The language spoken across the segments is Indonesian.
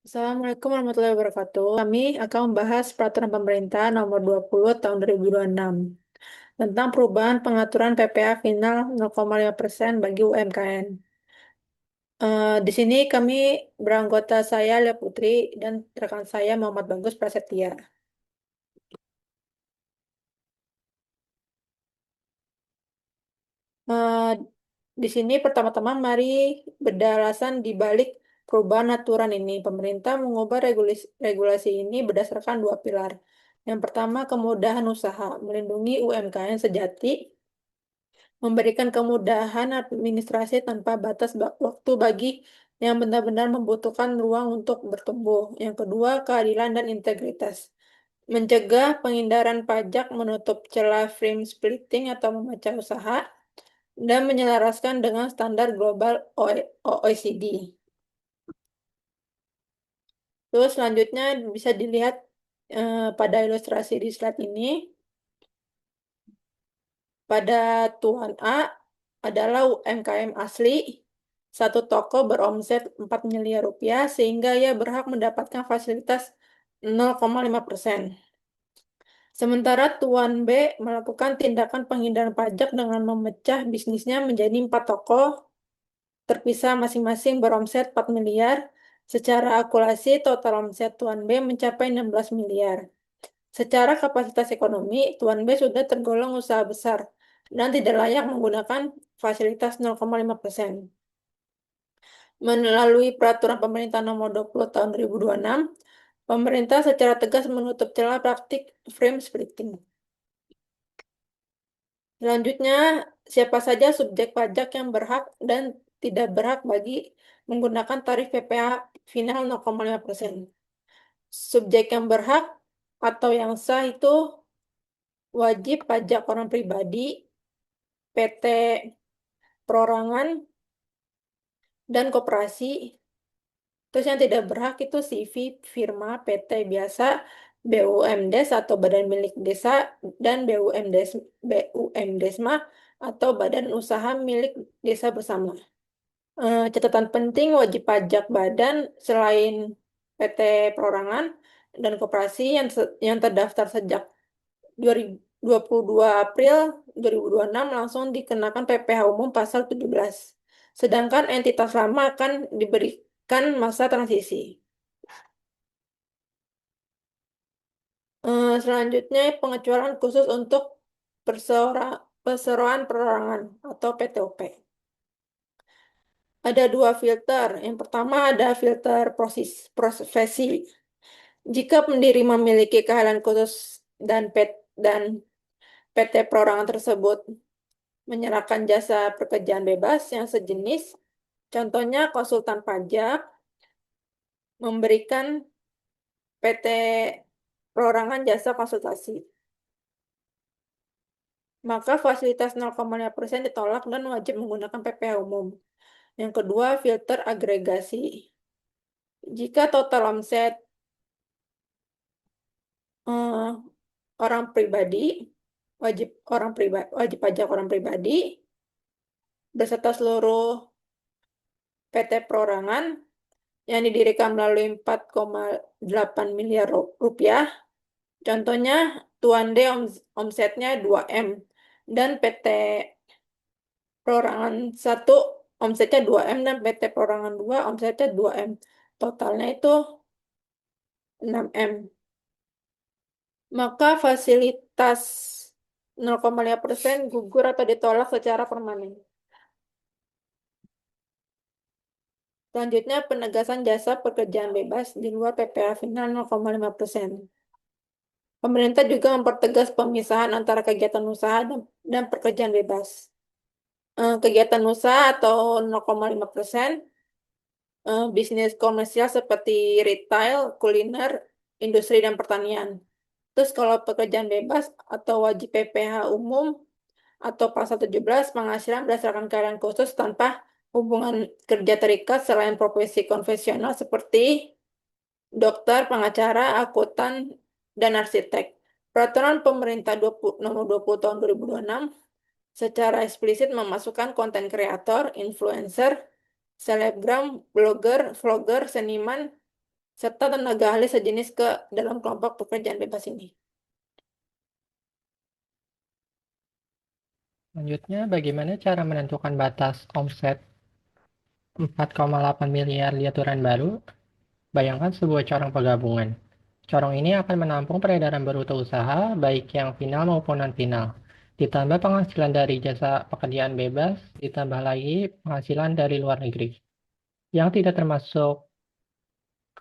Assalamualaikum warahmatullahi wabarakatuh. Kami akan membahas Peraturan Pemerintah Nomor 20 Tahun 2026 tentang perubahan pengaturan PPh final 0,5% bagi UMKM. Di sini kami beranggota saya, Lia Putri, dan rekan saya Muhammad Bagus Prasetya. Eh, di sini pertama-tama mari berdasarkan di balik perubahan aturan ini. Pemerintah mengubah regulasi ini berdasarkan dua pilar. Yang pertama, kemudahan usaha, melindungi UMKM sejati, memberikan kemudahan administrasi tanpa batas waktu bagi yang benar-benar membutuhkan ruang untuk bertumbuh. Yang kedua, keadilan dan integritas. Mencegah penghindaran pajak, menutup celah frame splitting atau memecah usaha, dan menyelaraskan dengan standar global OECD. Terus selanjutnya bisa dilihat pada ilustrasi di slide ini, pada Tuan A adalah UMKM asli, satu toko beromset 4 miliar rupiah sehingga ia berhak mendapatkan fasilitas 0,5%. Sementara Tuan B melakukan tindakan penghindaran pajak dengan memecah bisnisnya menjadi 4 toko terpisah masing-masing beromset 4 miliar. Secara akurasi, total omset Tuan B mencapai 16 miliar. Secara kapasitas ekonomi, Tuan B sudah tergolong usaha besar dan tidak layak menggunakan fasilitas 0,5%. Melalui Peraturan Pemerintah Nomor 20 Tahun 2026, pemerintah secara tegas menutup celah praktik frame splitting. Selanjutnya, siapa saja subjek pajak yang berhak dan tidak berhak bagi menggunakan tarif PPh final 0,5%. Subjek yang berhak atau yang sah itu wajib pajak orang pribadi, PT perorangan, dan koperasi. Terus yang tidak berhak itu CV, firma, PT biasa, BUMDes atau Badan Milik Desa, dan BUMDesma atau Badan Usaha Milik Desa Bersama. Catatan penting, wajib pajak badan selain PT Perorangan dan Koperasi yang terdaftar sejak 22 April 2026 langsung dikenakan PPh umum pasal 17. Sedangkan entitas lama akan diberikan masa transisi. Selanjutnya pengecualian khusus untuk perseroan perorangan atau PTOP. Ada dua filter. Yang pertama ada filter profesi. Jika pendiri memiliki keahlian khusus dan PT perorangan tersebut menyerahkan jasa pekerjaan bebas yang sejenis, contohnya konsultan pajak, memberikan PT perorangan jasa konsultasi, maka fasilitas 0,5% ditolak dan wajib menggunakan PPh umum. Yang kedua, filter agregasi. Jika total omset eh, orang pribadi, wajib pajak orang pribadi beserta seluruh PT perorangan yang didirikan melalui 4,8 miliar rupiah. Contohnya, Tuan D omsetnya 2M dan PT Perorangan 1 omsetnya 2M dan PT Perorangan 2 omsetnya 2M. Totalnya itu 6M. Maka fasilitas 0,5% gugur atau ditolak secara permanen. Selanjutnya, penegasan jasa pekerjaan bebas di luar PPh final 0,5%. Pemerintah juga mempertegas pemisahan antara kegiatan usaha dan pekerjaan bebas. Kegiatan usaha atau 0,5%, bisnis komersial seperti retail, kuliner, industri, dan pertanian. Terus kalau pekerjaan bebas atau wajib PPh umum atau pasal 17 penghasilan berdasarkan keahlian khusus tanpa hubungan kerja terikat selain profesi konvensional seperti dokter, pengacara, akuntan, dan arsitek. Peraturan Pemerintah Nomor 20 Tahun 2026 secara eksplisit memasukkan konten kreator, influencer, selebgram, blogger, vlogger, seniman, serta tenaga ahli sejenis ke dalam kelompok pekerjaan bebas ini. Selanjutnya, bagaimana cara menentukan batas omset 4,8 miliar di aturan baru? Bayangkan sebuah corong penggabungan. Corong ini akan menampung peredaran bruto usaha, baik yang final maupun non-final. Ditambah penghasilan dari jasa pekerjaan bebas, ditambah lagi penghasilan dari luar negeri. Yang tidak termasuk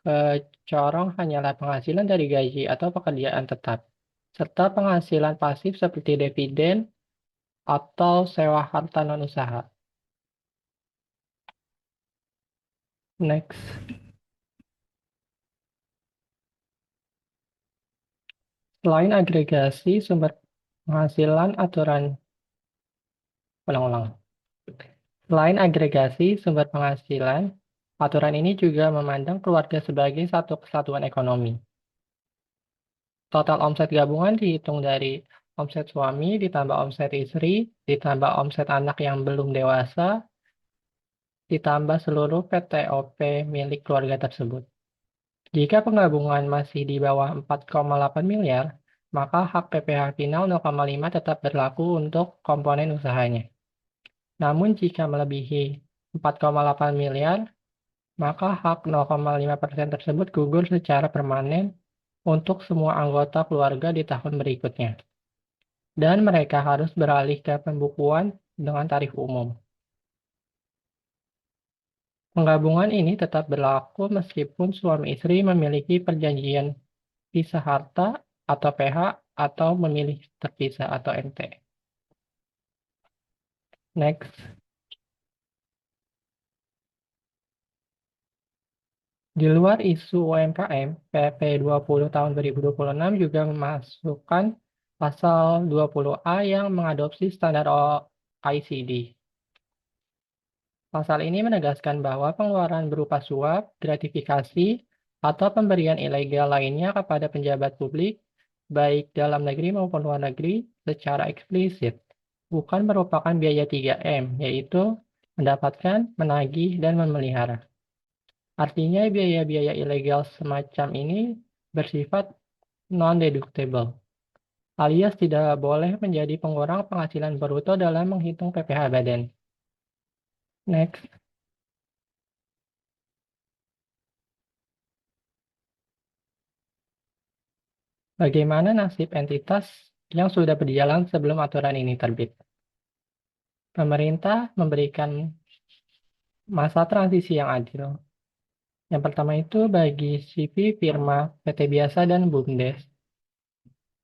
ke corong hanyalah penghasilan dari gaji atau pekerjaan tetap, serta penghasilan pasif seperti dividen atau sewa harta non-usaha. Next. Selain agregasi sumber penghasilan aturan ulang-ulang. Selain agregasi sumber penghasilan, aturan ini juga memandang keluarga sebagai satu kesatuan ekonomi. Total omset gabungan dihitung dari omset suami ditambah omset istri, ditambah omset anak yang belum dewasa, ditambah seluruh PTOP milik keluarga tersebut. Jika penggabungan masih di bawah 4,8 miliar, maka hak PPh final 0,5 tetap berlaku untuk komponen usahanya. Namun jika melebihi 4,8 miliar, maka hak 0,5% tersebut gugur secara permanen untuk semua anggota keluarga di tahun berikutnya. Dan mereka harus beralih ke pembukuan dengan tarif umum. Penggabungan ini tetap berlaku meskipun suami istri memiliki perjanjian pisah harta atau PH atau memilih terpisah atau MT. Next. Di luar isu UMKM, PP 20 tahun 2026 juga memasukkan pasal 20A yang mengadopsi standar OECD. Pasal ini menegaskan bahwa pengeluaran berupa suap, gratifikasi, atau pemberian ilegal lainnya kepada pejabat publik, baik dalam negeri maupun luar negeri, secara eksplisit, bukan merupakan biaya 3M, yaitu mendapatkan, menagih, dan memelihara. Artinya biaya-biaya ilegal semacam ini bersifat non-deductible, alias tidak boleh menjadi pengurang penghasilan bruto dalam menghitung PPh badan. Next. Bagaimana nasib entitas yang sudah berjalan sebelum aturan ini terbit? Pemerintah memberikan masa transisi yang adil. Yang pertama itu bagi CV, firma, PT Biasa, dan BUMDes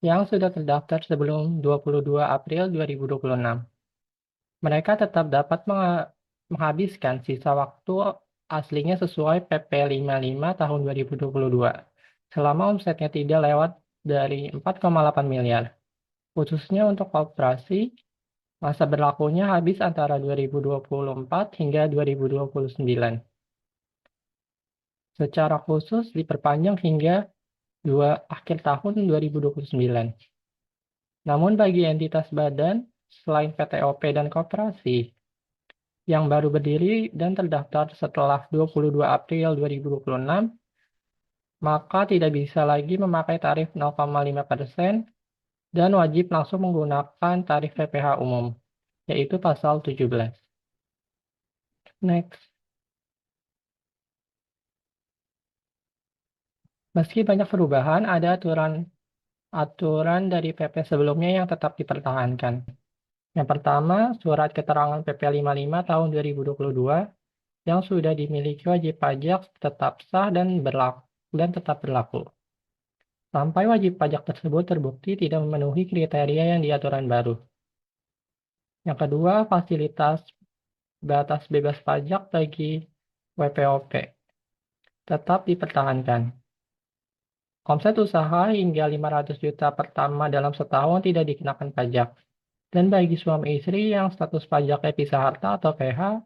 yang sudah terdaftar sebelum 22 April 2026. Mereka tetap dapat menghabiskan sisa waktu aslinya sesuai PP 55 tahun 2022, selama omsetnya tidak lewat dari 4,8 miliar. Khususnya untuk koperasi, masa berlakunya habis antara 2024 hingga 2029. Secara khusus diperpanjang hingga akhir tahun 2029. Namun bagi entitas badan, selain PTOP dan koperasi, yang baru berdiri dan terdaftar setelah 22 April 2026, maka tidak bisa lagi memakai tarif 0,5% dan wajib langsung menggunakan tarif PPh umum, yaitu pasal 17. Next. Meski banyak perubahan, ada aturan dari PP sebelumnya yang tetap dipertahankan. Yang pertama, surat keterangan PP 55 tahun 2022 yang sudah dimiliki wajib pajak tetap sah dan tetap berlaku. Sampai wajib pajak tersebut terbukti tidak memenuhi kriteria yang di aturan baru. Yang kedua, fasilitas batas bebas pajak bagi WPOP tetap dipertahankan. Omset usaha hingga 500 juta pertama dalam setahun tidak dikenakan pajak. Dan bagi suami istri yang status pajaknya pisah harta atau PH,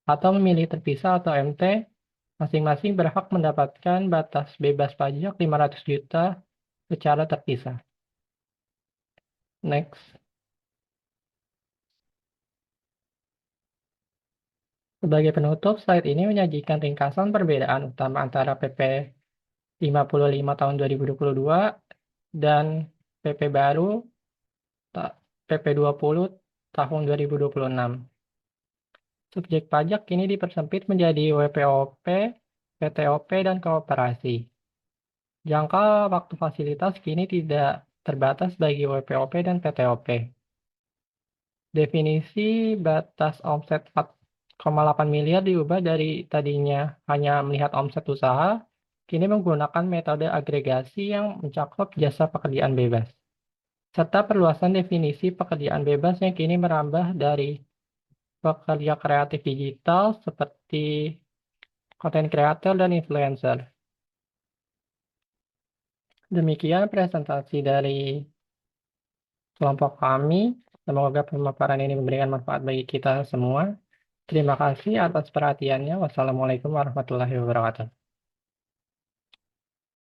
atau memilih terpisah atau MT, masing-masing berhak mendapatkan batas bebas pajak 500 juta secara terpisah. Next. Sebagai penutup, slide ini menyajikan ringkasan perbedaan utama antara PP 55 tahun 2022 dan PP baru PP 20 tahun 2026. Subjek pajak kini dipersempit menjadi WPOP, PTOP, dan koperasi. Jangka waktu fasilitas kini tidak terbatas bagi WPOP dan PTOP. Definisi batas omset 4,8 miliar diubah dari tadinya hanya melihat omset usaha, kini menggunakan metode agregasi yang mencakup jasa pekerjaan bebas, serta perluasan definisi pekerjaan bebas yang kini merambah dari pekerja kreatif digital seperti content creator dan influencer. Demikian presentasi dari kelompok kami. Semoga pemaparan ini memberikan manfaat bagi kita semua. Terima kasih atas perhatiannya. Wassalamualaikum warahmatullahi wabarakatuh.